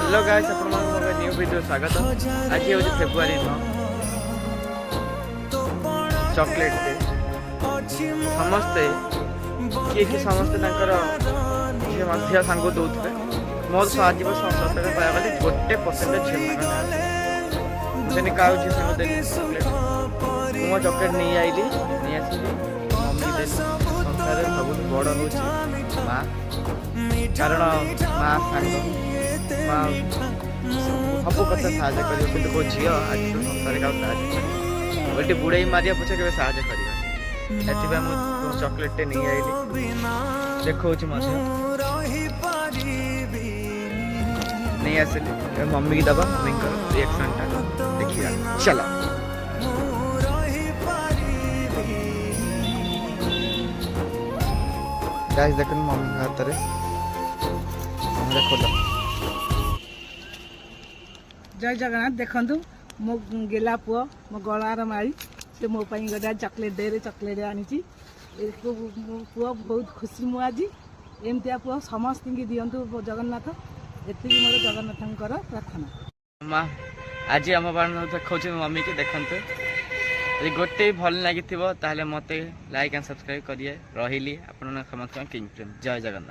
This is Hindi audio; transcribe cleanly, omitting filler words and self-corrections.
हेलो गाइस अपन मोर न्यू वीडियो स्वागत। आज हूँ फेब्रुआरी 9 चॉकलेट डे। समस्ते किए समस्ते झील सांग दौथे मोर आज सतरे कहले 1% झील क्या झी सांग देली चॉकलेट मो चॉकलेट नहीं आईली नहीं आसली मम्मी देली। संसार सब बड़ हूँ माँ कारण माँ सांग माँ सब कथा साहय कर को झी आज संसार का साहय बुड़े मारिया पछे के साहय कर चॉकलेट नहीं आईली देखो नहीं आसली मम्मी की दबा मम्मी रिएक्शन देखिए चलो। गाइस देख मम्मी हाथ में देखो जय जगन्नाथ देखु मो गेला पुओ मो गलार मारी से मो गोटे चॉकलेट डे रे चॉकलेट आनी पुओ बहुत खुशी मु आज एमती पुओ समस्त दिंतु जगन्नाथ एति मोर जगन्नाथ प्रार्थना। माँ आज आम देखा मम्मी की देखते यदि गोटे भल लगी मत लाइक एंड सब्सक्राइब करिए रही आप समस्त किंग प्रेम जय जगन्नाथ।